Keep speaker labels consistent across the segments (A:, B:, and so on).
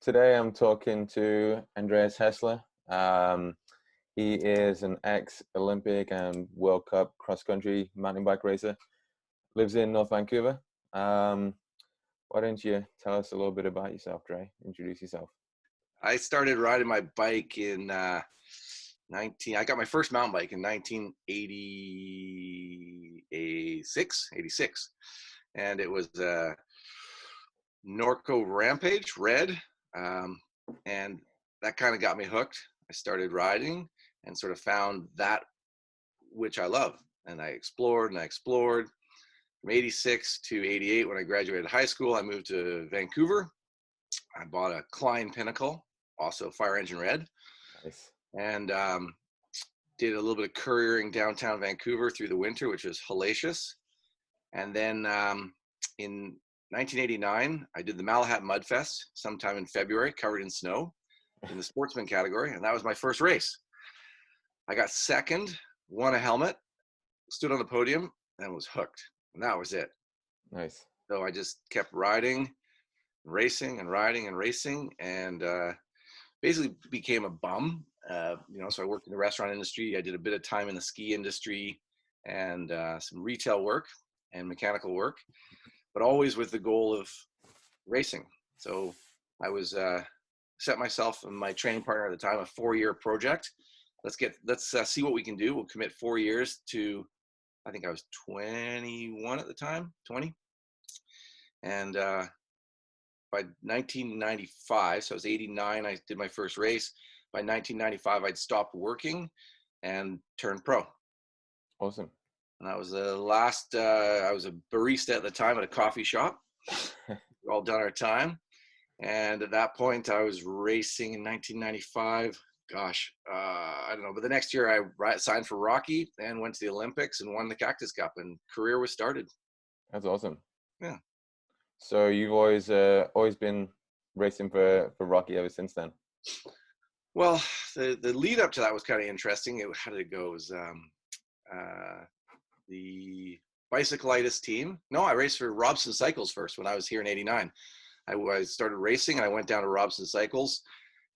A: Today I'm talking to Andreas Hestler. He is an ex-Olympic and World Cup cross-country mountain bike racer. Lives in North Vancouver. Why don't you tell us a little bit about yourself, Dre? Introduce yourself.
B: I started riding my bike in I got my first mountain bike in 1986, and it was a Norco Rampage Red, and that kind of got me hooked. I started riding and sort of found that which I love, and I explored and I explored. From 86 to 88, when I graduated high school, I moved to Vancouver. I bought a Klein Pinnacle, also Fire Engine Red.
A: Nice.
B: And did a little bit of couriering downtown Vancouver through the winter, which was hellacious. And then in 1989, I did the Malahat Mud Fest sometime in February, covered in snow in the sportsman category. And that was my first race. I got second, won a helmet, stood on the podium, and was hooked. And that was it.
A: Nice.
B: So I just kept riding, racing and riding and racing, and basically became a bum. So I worked in the restaurant industry. I did a bit of time in the ski industry and some retail work and mechanical work, but always with the goal of racing. So I was set myself and my training partner at the time a 4-year project. Let's see what we can do. We'll commit 4 years to, I think I was 21 at the time, 20. And by 1995, so I was 89, I did my first race. By 1995, I'd stopped working and turned pro.
A: Awesome.
B: And that was the last, I was a barista at the time at a coffee shop. We all done our time. And at that point, I was racing in 1995. Gosh, I don't know. But the next year, I signed for Rocky and went to the Olympics and won the Cactus Cup, and career was started.
A: That's awesome.
B: Yeah.
A: So you've always been racing for Rocky ever since then?
B: Well, the lead up to that was kind of interesting. How did it go? It was the bicyclitis team. No, I raced for Steed Cycles first when I was here in '89. I started racing and I went down to Steed Cycles,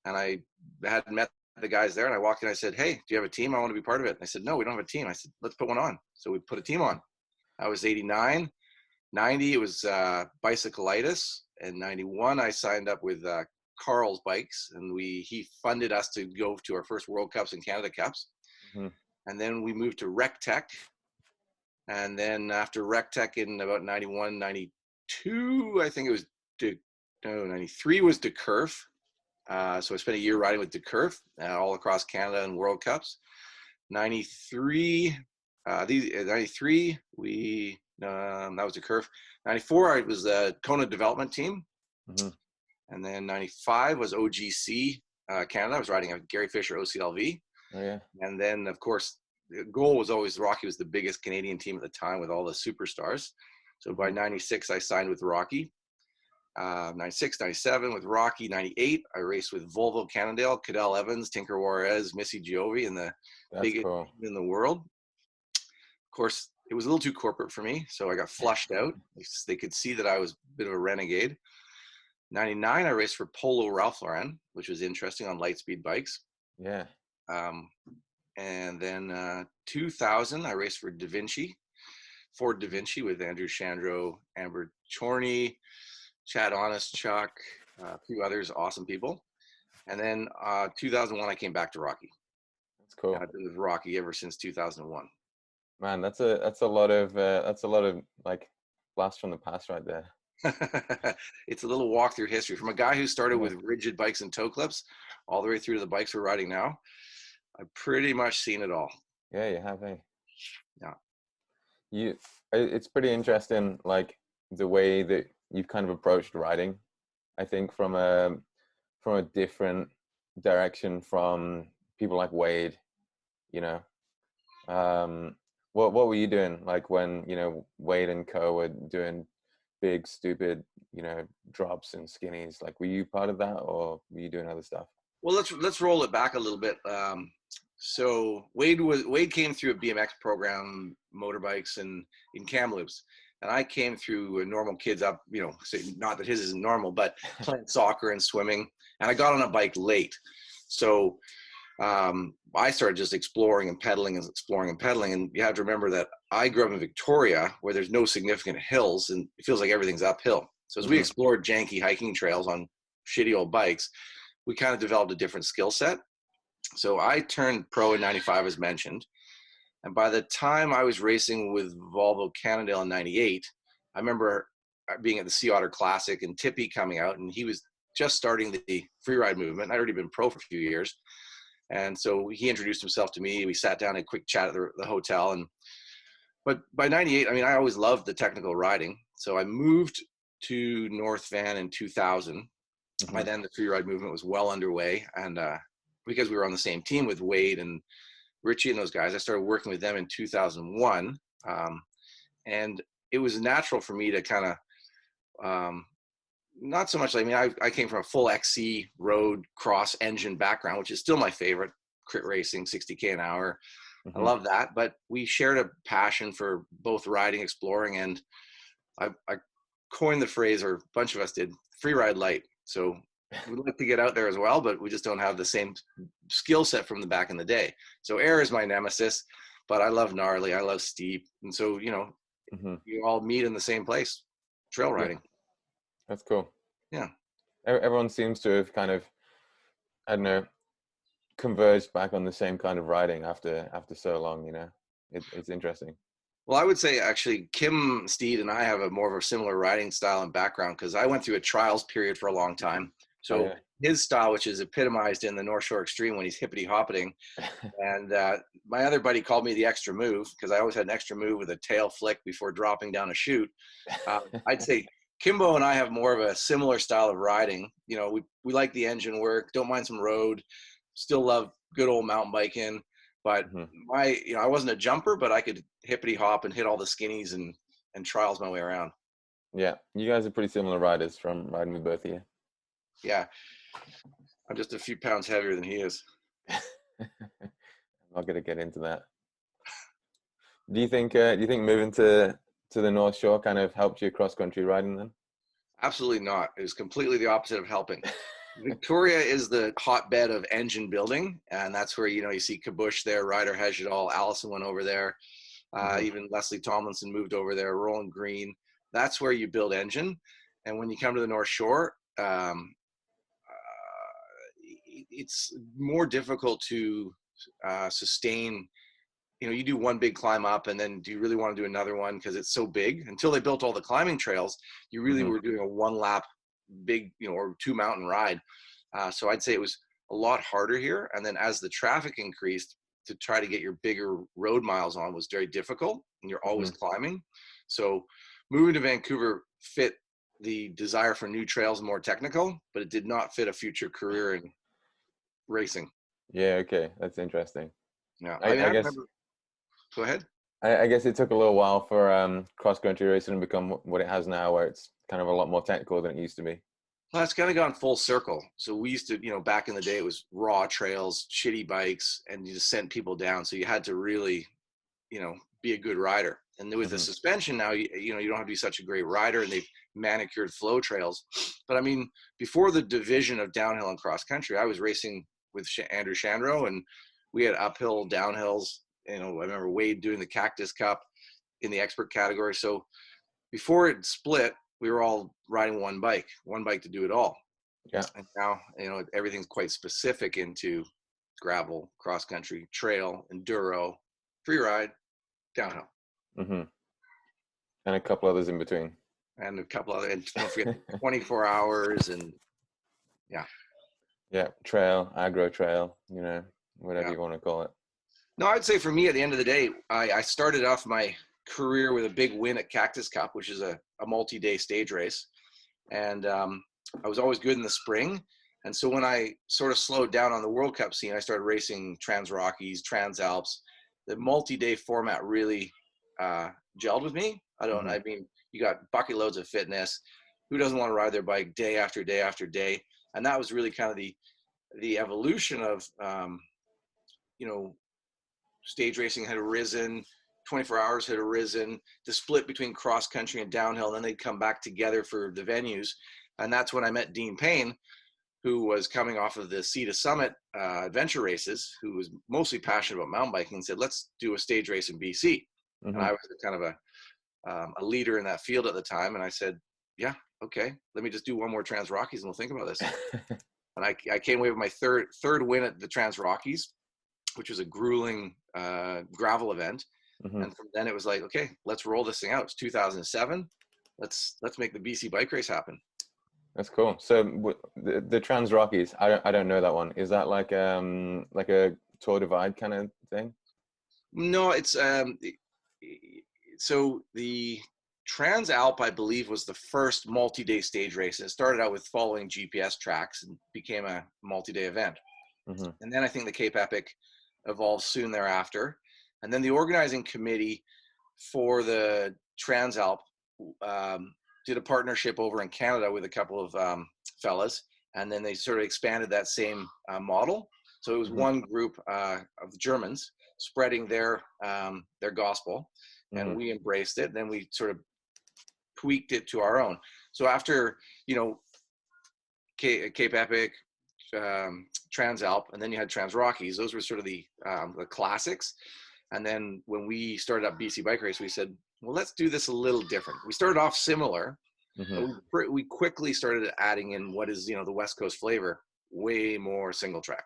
B: and I had met the guys there, and I walked in. I said, "Hey, do you have a team? I want to be part of it." And they said, "No, we don't have a team." I said, "Let's put one on." So we put a team on. I was 89. 90, it was bicyclitis, and 91, I signed up with Carl's Bikes, and he funded us to go to our first World Cups and Canada Cups. Mm-hmm. And then we moved to Rec Tech, and then after Rec Tech in about 91, 92, I think it was 93 was DeCurf. So I spent a year riding with DeCurf all across Canada and World Cups. 93, 93, that was a curve. 94, I was the Kona development team. Mm-hmm. And then 95 was OGC Canada. I was riding a Gary Fisher OCLV.
A: Oh, yeah.
B: And then, of course, the goal was always Rocky was the biggest Canadian team at the time with all the superstars. So by 96, I signed with Rocky. 96, 97 with Rocky. 98, I raced with Volvo Cannondale, Cadell Evans, Tinker Juarez, Missy Giovi, and the biggest team in the world. Of course, it was a little too corporate for me, so I got flushed out. They could see that I was a bit of a renegade. 99, I raced for Polo Ralph Lauren, which was interesting on light speed bikes.
A: Yeah.
B: And then 2000, I raced for Ford Da Vinci with Andrew Chandro, Amber Chorney, Chad Honest, Chuck, a few others, awesome people. And then 2001, I came back to Rocky.
A: That's cool.
B: I've been with Rocky ever since 2001.
A: Man, that's a lot of like blast from the past right there.
B: It's a little walk through history from a guy who started with rigid bikes and toe clips all the way through to the bikes we're riding now. I've pretty much seen it all.
A: Yeah, you have, eh?
B: Yeah.
A: It's pretty interesting, like the way that you've kind of approached riding. I think from a different direction from people like Wade, you know. What were you doing like when, Wade and Co were doing big, stupid, drops and skinnies? Like, were you part of that, or were you doing other stuff?
B: Well, let's roll it back a little bit. So Wade came through a BMX program, motorbikes, and in Kamloops. And I came through normal kids up, say not that his isn't normal, but playing soccer and swimming. And I got on a bike late. So I started just exploring and pedaling and exploring and pedaling. And you have to remember that I grew up in Victoria where there's no significant hills and it feels like everything's uphill. So as we explored janky hiking trails on shitty old bikes, we kind of developed a different skill set. So I turned pro in 95, as mentioned. And by the time I was racing with Volvo Cannondale in 98, I remember being at the Sea Otter Classic and Tippy coming out, and he was just starting the freeride movement. I'd already been pro for a few years. And so he introduced himself to me. We sat down and a quick chat at the hotel. But by 98, I mean, I always loved the technical riding. So I moved to North Van in 2000. By then, the freeride movement was well underway. And because we were on the same team with Wade and Richie and those guys, I started working with them in 2001. And it was natural for me to kind of, not so much, I mean, I came from a full XC road cross engine background, which is still my favorite, crit racing, 60K an hour. I love that. But we shared a passion for both riding, exploring, and I coined the phrase, or a bunch of us did, free ride light. So we'd like to get out there as well, but we just don't have the same skill set from the back in the day. So air is my nemesis, but I love gnarly, I love steep. And so, you all meet in the same place, trail riding.
A: Yeah. That's cool.
B: Yeah.
A: Everyone seems to have kind of, I don't know, converged back on the same kind of riding after so long, it's interesting.
B: Well, I would say actually Kim Steed and I have a more of a similar riding style and background, because I went through a trials period for a long time. So his style, which is epitomized in the North Shore Extreme when he's hippity hoppeting. And my other buddy called me the extra move, because I always had an extra move with a tail flick before dropping down a chute. I'd say Kimbo and I have more of a similar style of riding. We like the engine work, don't mind some road, still love good old mountain biking. But I wasn't a jumper, but I could hippity hop and hit all the skinnies and trials my way around.
A: Yeah, you guys are pretty similar riders from riding with both of you.
B: Yeah, I'm just a few pounds heavier than he is.
A: I'm not gonna get into that. Do you think moving to the North Shore kind of helped you cross country riding then?
B: Absolutely not. It was completely the opposite of helping. Victoria is the hotbed of engine building, and that's where you see Kabush there, Ryder Hesjedal, Allison went over there, even Leslie Tomlinson moved over there, Roland Green. That's where you build engine. And when you come to the North Shore, it's more difficult to sustain. You do one big climb up, and then do you really want to do another one because it's so big? Until they built all the climbing trails, you really were doing a one lap big, or two mountain ride. So I'd say it was a lot harder here. And then as the traffic increased, to try to get your bigger road miles on was very difficult, and you're always climbing. So moving to Vancouver fit the desire for new trails and more technical, but it did not fit a future career in racing.
A: Yeah, okay, that's interesting.
B: Yeah,
A: I guess.
B: remember, go ahead.
A: I guess it took a little while for cross country racing to become what it has now, where it's kind of a lot more technical than it used to be.
B: Well, it's kind of gone full circle. So we used to, back in the day, it was raw trails, shitty bikes, and you just sent people down. So you had to really, be a good rider. And with the suspension now, you don't have to be such a great rider, and they've manicured flow trails. But I mean, before the division of downhill and cross country, I was racing with Andrew Shandro, and we had uphill, downhills. I remember Wade doing the Cactus Cup in the expert category. So before it split, we were all riding one bike to do it all.
A: Yeah.
B: And now, everything's quite specific into gravel, cross country, trail, enduro, free ride, downhill.
A: And a couple others in between.
B: And a couple other, and don't forget 24 hours and yeah.
A: Yeah, trail, agro trail, whatever you want to call it.
B: No, I'd say for me, at the end of the day, I started off my career with a big win at Cactus Cup, which is a multi-day stage race. And I was always good in the spring. And so when I sort of slowed down on the World Cup scene, I started racing Trans Rockies, Trans Alps. The multi-day format really gelled with me. I mean, you got bucket loads of fitness. Who doesn't want to ride their bike day after day after day? And that was really kind of the evolution of, stage racing had arisen. 24 hours had arisen, the split between cross country and downhill, and then they'd come back together for the venues. And that's when I met Dean Payne, who was coming off of the Sea to Summit adventure races, who was mostly passionate about mountain biking, and said, let's do a stage race in BC. And I was kind of a leader in that field at the time. And I said, yeah, okay, let me just do one more Trans Rockies and we'll think about this. And I came away with my third win at the Trans Rockies, which was a grueling gravel event. And from then it was like, okay, let's roll this thing out. It's 2007. Let's make the BC bike race happen.
A: That's cool. So the Trans Rockies, I don't know that one. Is that like a Tour Divide kind of thing?
B: No, it's so the Trans Alp, I believe, was the first multi-day stage race. It started out with following GPS tracks and became a multi-day event. And then I think the Cape Epic evolved soon thereafter. And then the organizing committee for the Trans Alp did a partnership over in Canada with a couple of fellas, and then they sort of expanded that same model. So it was one group of Germans spreading their gospel, and we embraced it. Then we sort of tweaked it to our own. So after, Cape Epic, Trans Alp, and then you had Trans Rockies. Those were sort of the classics. And then when we started up BC Bike Race, we said, well, let's do this a little different. We started off similar, but we quickly started adding in what is, the West Coast flavor, way more single track.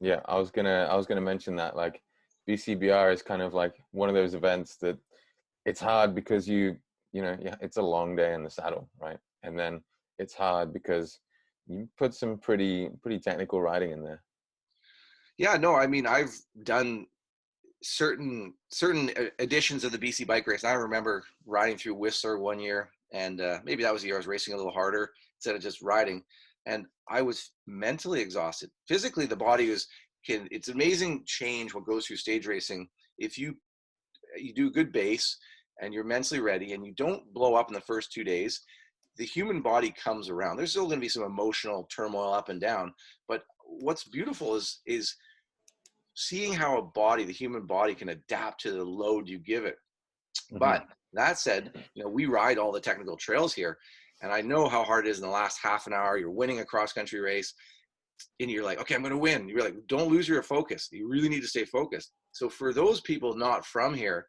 A: Yeah, I was gonna mention that, like, BCBR is kind of like one of those events that it's hard because it's a long day in the saddle, right? And then it's hard because you put some pretty technical riding in there.
B: Yeah, no, I mean, I've done certain editions of the BC Bike Race. I remember riding through Whistler one year, and maybe that was the year I was racing a little harder instead of just riding. And I was mentally exhausted. Physically, the body it's amazing change what goes through stage racing. If you do good base and you're mentally ready and you don't blow up in the first 2 days, the human body comes around. There's still going to be some emotional turmoil up and down, but what's beautiful is seeing how the human body can adapt to the load you give it. But that said, we ride all the technical trails here, and I know how hard it is in the last half an hour. You're winning a cross country race and you're like, okay, I'm going to win. You're like, don't lose your focus. You really need to stay focused. So for those people not from here,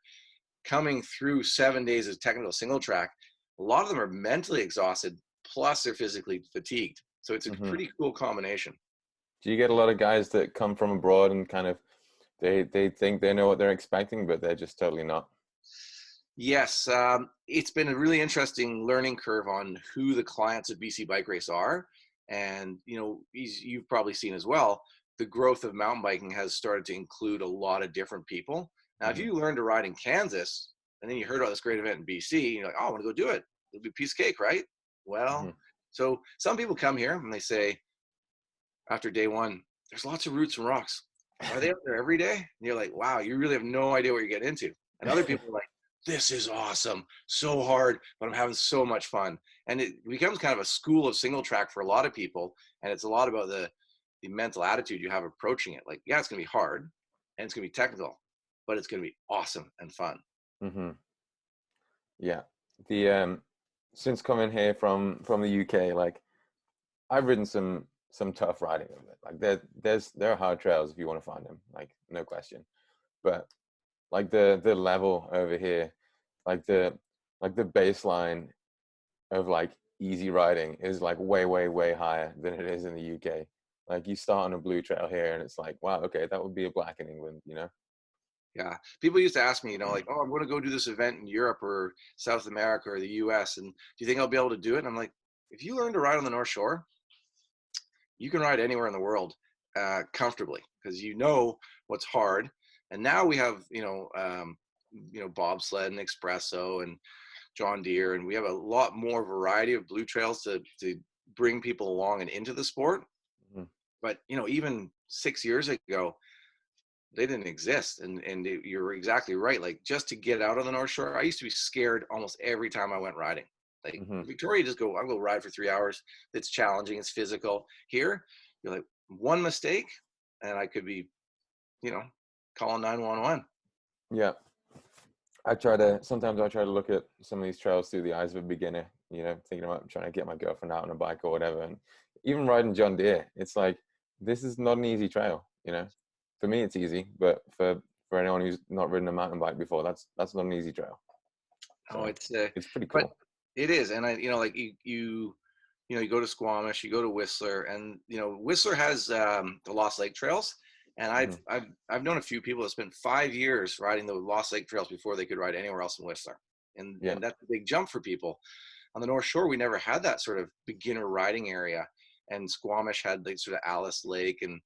B: coming through 7 days of technical single track, a lot of them are mentally exhausted, plus they're physically fatigued. So it's a pretty cool combination.
A: Do you get a lot of guys that come from abroad and kind of they think they know what they're expecting, but they're just totally not?
B: Yes, it's been a really interesting learning curve on who the clients of BC Bike Race are. And, you've probably seen as well, the growth of mountain biking has started to include a lot of different people. Now, if you learn to ride in Kansas, and then you heard about this great event in BC, you're like, oh, I want to go do it. It'll be a piece of cake, right? Well, so some people come here and they say, after day one, there's lots of roots and rocks. Are they up there every day? And you're like, wow, you really have no idea what you're getting into. And other people are like, this is awesome, so hard, but I'm having so much fun. And it becomes kind of a school of single track for a lot of people. And it's a lot about the mental attitude you have approaching it. Like, yeah, it's going to be hard and it's going to be technical, but it's going to be awesome and fun.
A: Yeah. Since coming here from the UK, like, I've ridden some tough riding of it. Like, there are hard trails if you want to find them, like, no question. But like the level over here, like the baseline of like easy riding is like way higher than it is in the UK. Like, you start on a blue trail here and it's like, wow, okay, that would be a black in England,
B: Yeah. People used to ask me, like, oh, I'm going to go do this event in Europe or South America or the US. And do you think I'll be able to do it? And I'm like, if you learn to ride on the North Shore, you can ride anywhere in the world comfortably, because what's hard. And now we have, bobsled and espresso and John Deere, and we have a lot more variety of blue trails to bring people along and into the sport. But, even 6 years ago, they didn't exist. And you're exactly right. Like, just to get out on the North Shore, I used to be scared almost every time I went riding. Like, Victoria, I'll go ride for 3 hours. It's challenging. It's physical. Here, you're like, one mistake and I could be, calling 911.
A: Yeah. Sometimes I try to look at some of these trails through the eyes of a beginner, thinking about trying to get my girlfriend out on a bike or whatever. And even riding John Deere, it's like, this is not an easy trail, For me, it's easy, but for anyone who's not ridden a mountain bike before, that's not an easy trail.
B: Oh,
A: So it's pretty
B: but
A: cool.
B: it is. And like you go to Squamish, you go to Whistler, and Whistler has the Lost Lake trails. And
A: Hmm.
B: I've known a few people that spent 5 years riding the Lost Lake trails before they could ride anywhere else in Whistler, and
A: Yeah.
B: that's a big jump for people. On the North Shore, we never had that sort of beginner riding area, and Squamish had like sort of Alice Lake and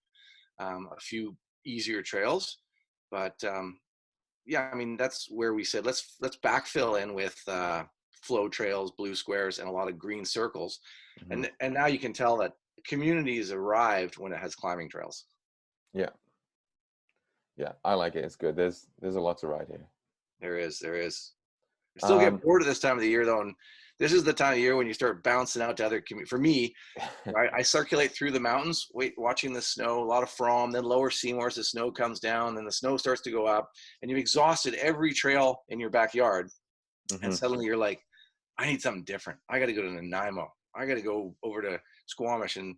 B: a few easier trails. But yeah, I mean that's where we said let's backfill in with flow trails, blue squares, and a lot of green circles,
A: Hmm.
B: and now you can tell that community has arrived when it has climbing trails.
A: Yeah. Yeah. I like it. It's good. There's a lot to ride here.
B: There is. I still get
A: Um,
B: bored at this time of the year though, and this is the time of year when you start bouncing out to other communities. For me, I circulate through the mountains, watching the snow, a lot of from, then lower Seymour as the snow comes down, then the snow starts to go up, and you've exhausted every trail in your backyard, and
A: mhm.
B: suddenly you're like, I need something different. I got to go to Nanaimo. I got to go over to Squamish, and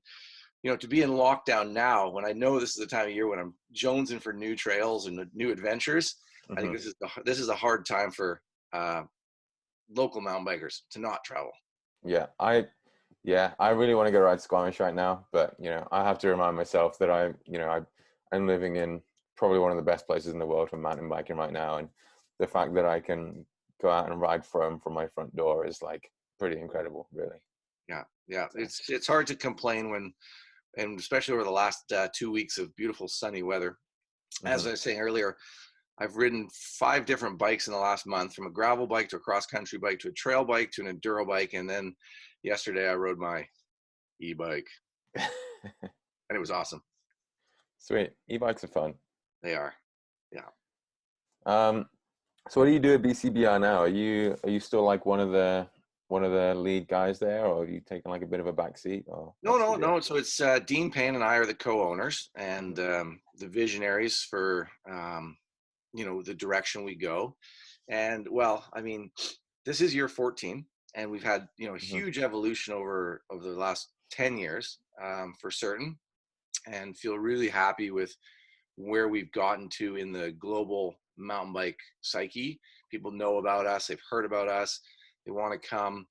B: to be in lockdown now, when I know this is the time of year when I'm jonesing for new trails and new adventures, I think
A: Mhm.
B: this is a hard time for uh, local mountain bikers to not travel.
A: Yeah, I really want to go ride Squamish right now, but I have to remind myself that I'm living in probably one of the best places in the world for mountain biking right now, and the fact that I can go out and ride from my front door is like pretty incredible, really.
B: Yeah.
A: So,
B: It's hard to complain when, and especially over the last 2 weeks of beautiful sunny weather. As
A: mhm.
B: I was saying earlier, I've ridden 5 different bikes in the last month, from a gravel bike to a cross country bike to a trail bike to an enduro bike, and then yesterday I rode my e-bike, and it was awesome.
A: Sweet. E-bikes are fun.
B: They are. Yeah.
A: Um, so what do you do at BCBR now? Are you still like one of the lead guys there, or are you taking like a bit of a back seat, or
B: No,
A: what's the
B: no,
A: deal?
B: no. So it's Dean Payne and I are the co-owners and
A: Mhm.
B: the visionaries for the direction we go. And well, I mean, this is year 14, and we've had
A: Mhm.
B: huge evolution over the last 10 years, for certain, and feel really happy with where we've gotten to in the global mountain bike psyche. People know about us, they've heard about us, they want to come.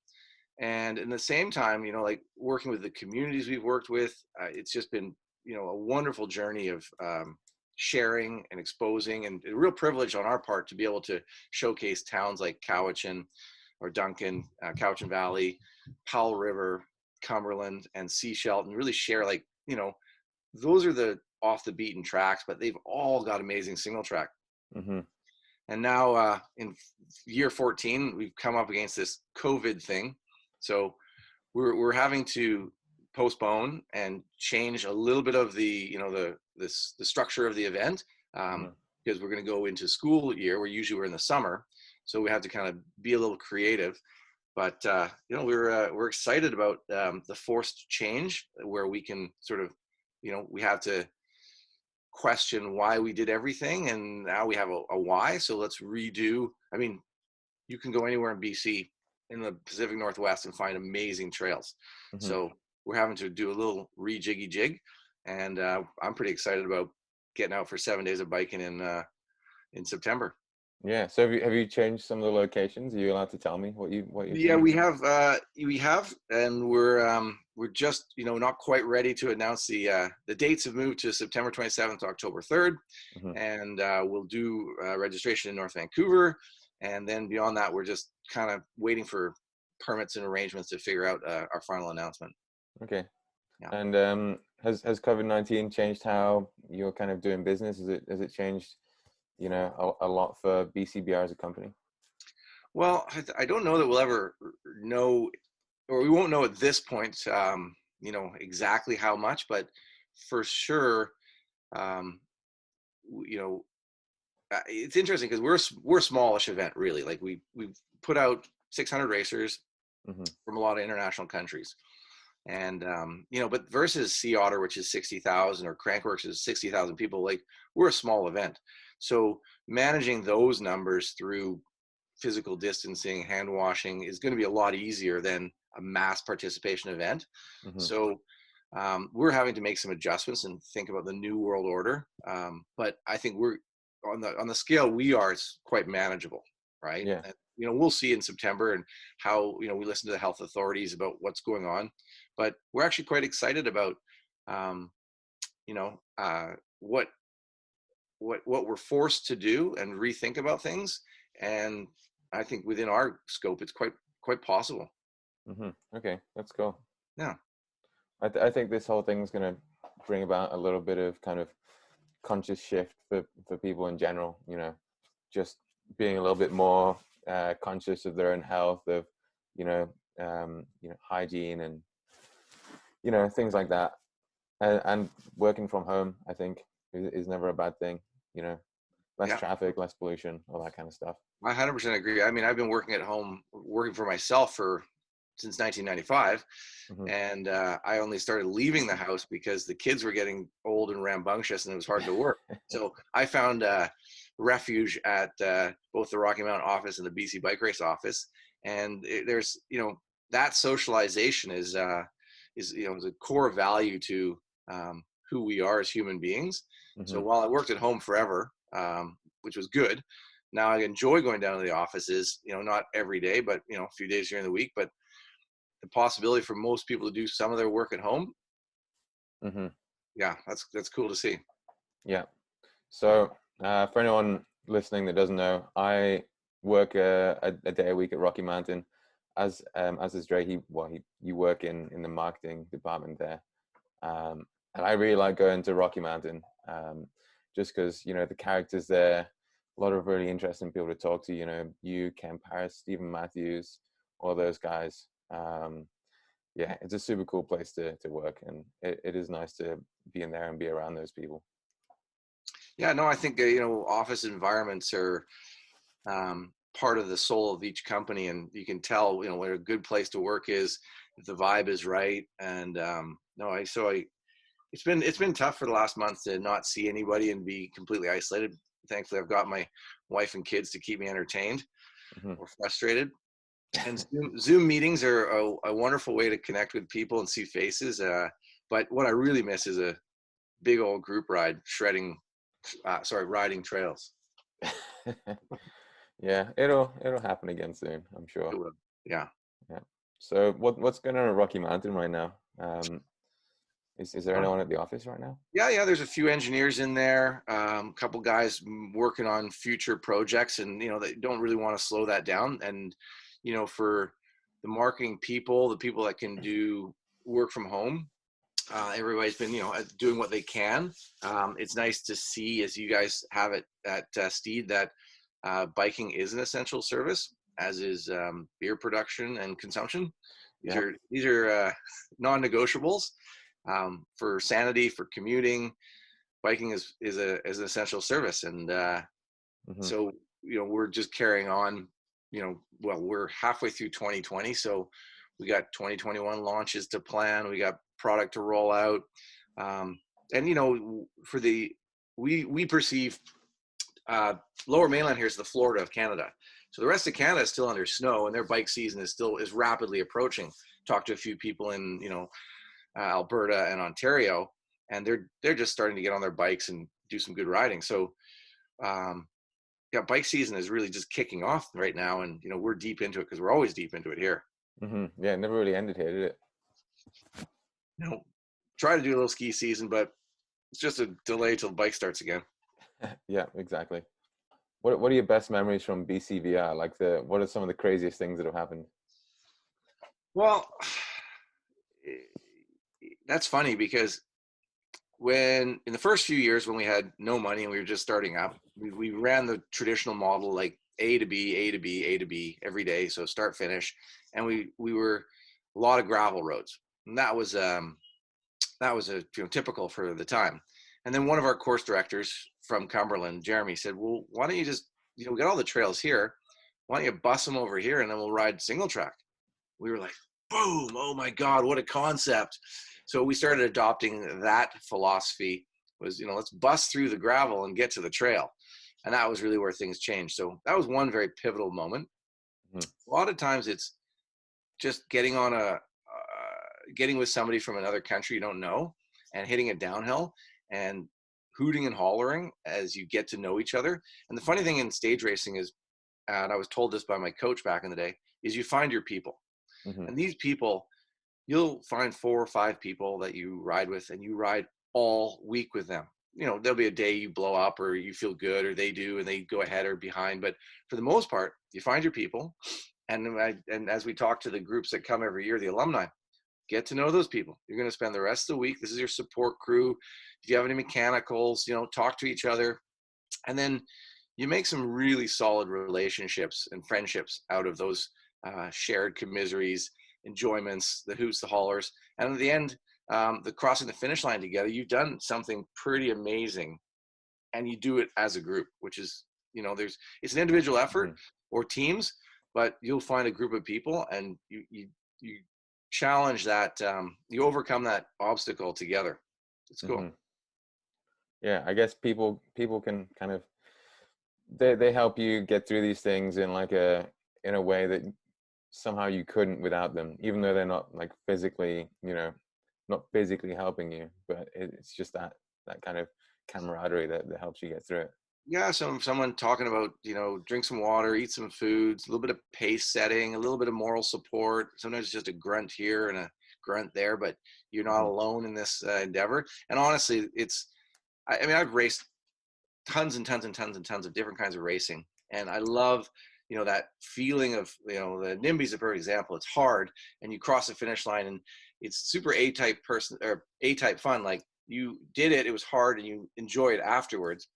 B: And in the same time, like working with the communities we've worked with, it's just been a wonderful journey of sharing and exposing, and a real privilege on our part to be able to showcase towns like Cowichan or Duncan, Cowichan Valley, Powell River, Cumberland, and Sea Shelton, really share, like, those are the off the beaten tracks, but they've all got amazing single track.
A: Mhm.
B: And now in year 14, we've come up against this COVID thing. So we're having to postpone and change a little bit of the structure of the event,
A: Mhm.
B: because we're going to go into school year, where usually we're in the summer, so we have to kind of be a little creative. But we're excited about the forced change, where we can sort of, we have to question why we did everything, and now we have a why. So let's redo. I mean, you can go anywhere in BC, in the Pacific Northwest, and find amazing trails.
A: Mhm.
B: So we're having to do a little rejiggy jig, and I'm pretty excited about getting out for 7 days of biking in September.
A: Yeah. So have you changed some of the locations? Are you allowed to tell me what you've
B: Yeah,
A: changed?
B: we have, and we're just not quite ready to announce the dates. Have moved to September 27th to October 3rd,
A: Mhm.
B: and we'll do registration in North Vancouver, and then beyond that, we're just kind of waiting for permits and arrangements to figure out our final announcement.
A: Okay.
B: Yeah.
A: And has COVID-19 changed how you're kind of doing business? Has it changed, a lot for BCBR as a company?
B: Well, I don't know that we'll ever know, or we won't know at this point, exactly how much, but for sure, um, you know, it's interesting because we're a smallish event, really. Like we put out 600 racers
A: Hmm.
B: from a lot of international countries, and but versus Sea Otter, which is 60,000, or Crankworks is 60,000 people, like we're a small event. So managing those numbers through physical distancing, hand washing is going to be a lot easier than a mass participation event.
A: Mm-hmm.
B: So we're having to make some adjustments and think about the new world order. But I think we're on the scale we are, it's quite manageable, right?
A: Yeah.
B: And, we'll see in September and how, we listen to the health authorities about what's going on, but we're actually quite excited about, what we're forced to do and rethink about things. And I think within our scope, it's quite possible.
A: Mm-hmm. Okay, that's cool.
B: Yeah.
A: I think this whole thing is going to bring about a little bit of kind of conscious shift for people in general, just being a little bit more conscious of their own health, of, hygiene and, things like that. And working from home, I think, is never a bad thing, less
B: Yeah.
A: traffic, less pollution, all that kind of stuff.
B: I 100% agree. I mean, I've been working at home, working for myself since 1995.
A: Mm-hmm.
B: And I only started leaving the house because the kids were getting old and rambunctious and it was hard to work. So I found refuge at both the Rocky Mountain office and the BC Bike Race office. And there's, that socialization is a core value to who we are as human beings.
A: Mm-hmm.
B: So while I worked at home forever, which was good, now I enjoy going down to the offices, not every day, but, a few days during the week. But the possibility for most people to do some of their work at home,
A: Mm-hmm.
B: yeah, that's cool to see.
A: Yeah. So for anyone listening that doesn't know, I work a day a week at Rocky Mountain, as is Dre. You work in the marketing department there, and I really like going to Rocky Mountain, just because the characters there, a lot of really interesting people to talk to. You, Ken Paris, Stephen Matthews, all those guys. Yeah, it's a super cool place to work, and it is nice to be in there and be around those people.
B: Yeah, no, I think office environments are part of the soul of each company, and you can tell where a good place to work is if the vibe is right. And it's been tough for the last month to not see anybody and be completely isolated. Thankfully, I've got my wife and kids to keep me entertained or frustrated. And Zoom meetings are a wonderful way to connect with people and see faces. But what I really miss is a big old group ride, riding trails.
A: Yeah, it'll happen again soon, I'm sure.
B: It will. Yeah.
A: Yeah. So what's going on at Rocky Mountain right now? Is there anyone at the office right now?
B: Yeah. There's a few engineers in there, a couple guys working on future projects, and they don't really want to slow that down. And for the marketing people, the people that can do work from home, everybody's been doing what they can. It's nice to see, as you guys have it at Steed, that biking is an essential service, as is beer production and consumption. These are non-negotiables. For sanity, for commuting, biking is an essential service. And so we're just carrying on. We're halfway through 2020, so we got 2021 launches to plan. We got product to roll out, and for we perceive Lower Mainland here is the Florida of Canada. So the rest of Canada is still under snow, and their bike season is rapidly approaching. Talked to a few people in Alberta and Ontario, and they're just starting to get on their bikes and do some good riding. So bike season is really just kicking off right now, and we're deep into it because we're always deep into it here.
A: Mm-hmm. Yeah, it never really ended here, did it?
B: Try to do a little ski season, but it's just a delay till the bike starts again.
A: Yeah, exactly. What are your best memories from BCVR? What are some of the craziest things that have happened?
B: Well, that's funny because in the first few years when we had no money and we were just starting up, we ran the traditional model, like A to B, A to B, A to B every day. So start, finish. And we were a lot of gravel roads. And that was typical for the time. And then one of our course directors from Cumberland, Jeremy, said, well, why don't you just, we got all the trails here. Why don't you bus them over here and then we'll ride single track? We were like, boom, oh my God, what a concept. So we started adopting that philosophy. Was let's bust through the gravel and get to the trail. And that was really where things changed. So that was one very pivotal moment.
A: Mhm.
B: A lot of times it's just getting on getting with somebody from another country you don't know and hitting a downhill and hooting and hollering as you get to know each other. And the funny thing in stage racing is, and I was told this by my coach back in the day, is you find your people.
A: Mhm.
B: And these people, you'll find 4 or 5 people that you ride with, and you ride all week with them. There'll be a day you blow up or you feel good, or they do and they go ahead or behind. But for the most part, you find your people. And as we talk to the groups that come every year, the alumni, get to know those people. You're going to spend the rest of the week. This is your support crew. If you have any mechanicals, talk to each other. And then you make some really solid relationships and friendships out of those shared commiseraries, enjoyments, the hoots, the hollers. And at the end, the crossing the finish line together, you've done something pretty amazing. And you do it as a group, which is, it's an individual effort
A: Mhm.
B: or teams, but you'll find a group of people and you challenge that, you overcome that obstacle together. It's cool.
A: Mhm. Yeah, I guess people can kind of they help you get through these things in like in a way that somehow you couldn't without them, even though they're not like physically, not physically helping you, but it's just that kind of camaraderie that helps you get through it.
B: Yeah, someone talking about, drink some water, eat some foods, a little bit of pace setting, a little bit of moral support. Sometimes it's just a grunt here and a grunt there, but you're not
A: Hmm.
B: alone in this endeavor. And honestly, I mean, I've raced tons and tons and tons and tons of different kinds of racing, and I love, that feeling of, the NIMBY is a perfect example. It's hard, and you cross the finish line, and it's super A-type person or A-type fun. Like, you did it, it was hard, and you enjoy it afterwards.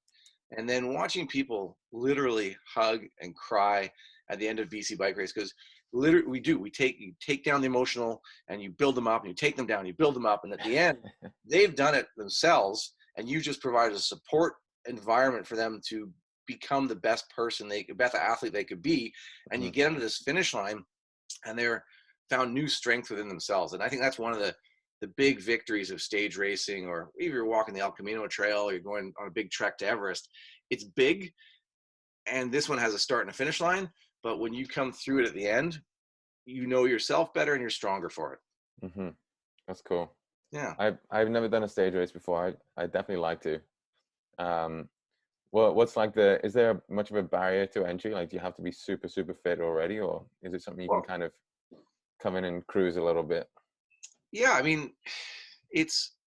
B: And then watching people literally hug and cry at the end of BC bike race, because literally you take down the emotional and you build them up, and you take them down, you build them up, and at the end they've done it themselves, and you just provided a support environment for them to become the best athlete they could be. And you
A: Hmm.
B: get them to this finish line, and they're found new strength within themselves. And I think that's one of the big victories of stage racing, or if you're walking the El Camino Trail or you're going on a big trek to Everest. It's big, and this one has a start and a finish line, but when you come through it at the end, you know yourself better and you're stronger for it.
A: Hmm. That's cool.
B: Yeah.
A: I've never done a stage race before. I definitely like to. Um, well, what's like is there much of a barrier to entry? Like, do you have to be super, super fit already, or is it something you can
B: Well,
A: kind of come in and cruise a little bit?
B: yeah, I mean, it's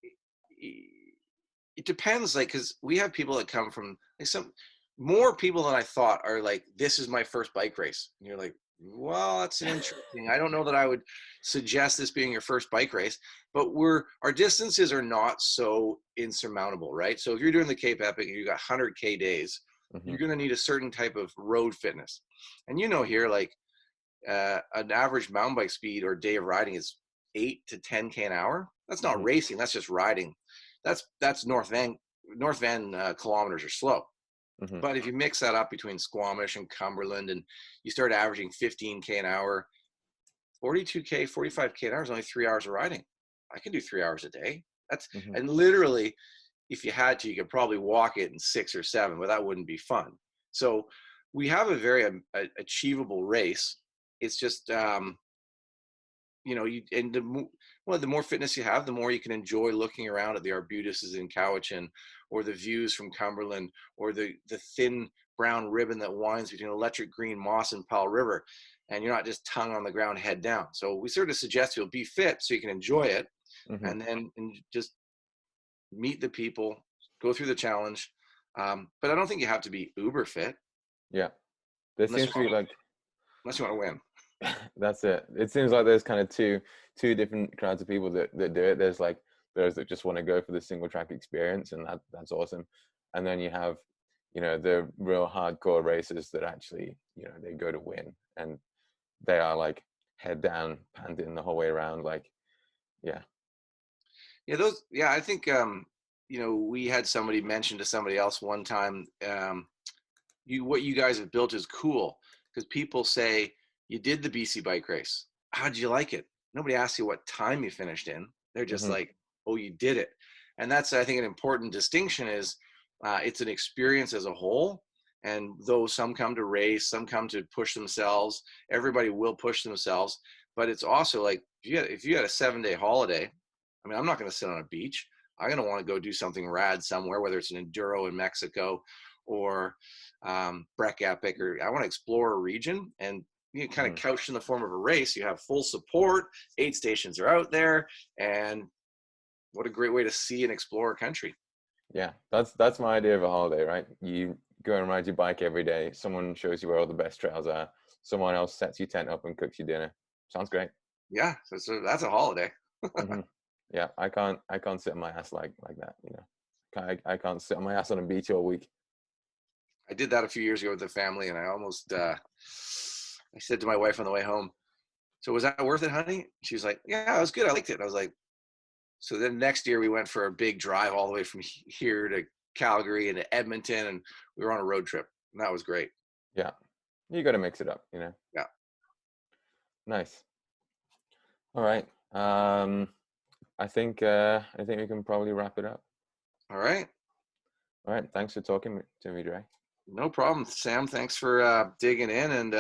B: it depends, like, because we have people that come from, like, some more people than I thought are like, this is my first bike race, and you're like, well, that's an interesting, I don't know that I would suggest this being your first bike race. But our distances are not so insurmountable, right? So if you're doing the Cape Epic and you got 100K days,
A: Hmm.
B: you're going to need a certain type of road fitness. And here, like, an average mountain bike speed or day of riding is 8 to 10K an hour. That's not
A: Hmm.
B: racing, that's just riding. That's North Van kilometers are slow.
A: Hmm.
B: But if you mix that up between Squamish and Cumberland, and you start averaging 15K an hour, 42K, 45K an hour is only 3 hours of riding. I can do 3 hours a day. That's
A: Hmm.
B: And literally, if you had to, you could probably walk it in 6 or 7, but that wouldn't be fun. So we have a very achievable race. It's just, the more fitness you have, the more you can enjoy looking around at the arbutuses in Cowichan, or the views from Cumberland, or the thin brown ribbon that winds between electric green moss and Powell River, and you're not just tongue on the ground, head down. So we sort of suggest you'll be fit so you can enjoy it,
A: Hmm.
B: and then just meet the people, go through the challenge. But I don't think you have to be uber fit
A: Yeah, there
B: unless
A: seems to be like
B: unless you want to win.
A: that's it. It seems like there's kind of two different kinds of people that do it. There's like those that just want to go for the single track experience, and that's awesome. And then you have, the real hardcore racers that actually, they go to win, and they are like head down, panting the whole way around. Like, yeah.
B: Yeah, I think, we had somebody mention to somebody else one time, what you guys have built is cool, because people say, you did the BC bike race. How did you like it? Nobody asks you what time you finished in. They're just
A: Hmm.
B: like, oh, you did it. And that's, I think, an important distinction is, it's an experience as a whole. And though some come to race, some come to push themselves, everybody will push themselves. But it's also like, if you had a 7-day holiday, I mean, I'm not going to sit on a beach. I'm going to want to go do something rad somewhere, whether it's an enduro in Mexico or Breck Epic, or I want to explore a region, and you kind of couched in the form of a race. You have full support. 8 stations are out there, and what a great way to see and explore a country.
A: Yeah, that's my idea of a holiday, right? You go and ride your bike every day. Someone shows you where all the best trails are. Someone else sets your tent up and cooks you dinner. Sounds great.
B: Yeah, so that's a holiday.
A: Yeah, I can't sit on my ass like that. I can't sit on my ass on a beach all week.
B: I did that a few years ago with the family, and I almost I said to my wife on the way home, "So was that worth it, honey?" She was like, "Yeah, it was good. I liked it." And I was like, so then next year we went for a big drive all the way from here to Calgary and to Edmonton, and we were on a road trip, and that was great.
A: Yeah, you got to mix it up,
B: Yeah.
A: Nice. All right. I think we can probably wrap it up.
B: All right.
A: All right. Thanks for talking to me, Dre.
B: No problem, Sam. Thanks for digging in, and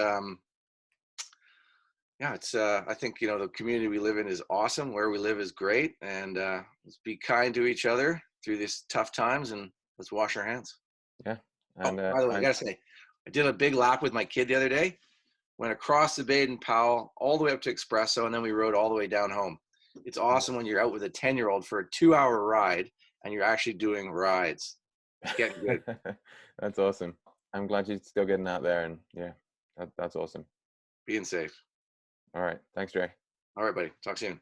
B: yeah, it's I think the community we live in is awesome. Where we live is great, and let's be kind to each other through these tough times, and let's wash our hands.
A: Yeah.
B: Oh,
A: And
B: by the way, I gotta say, I did a big lap with my kid the other day. Went across the Baden Powell, all the way up to Espresso, and then we rode all the way down home. It's awesome when you're out with a 10-year-old for a 2-hour ride, and you're actually doing rides. It's getting good.
A: That's awesome. I'm glad you're still getting out there, and yeah, that's awesome.
B: Being safe.
A: All right. Thanks, Dre.
B: All right, buddy. Talk soon.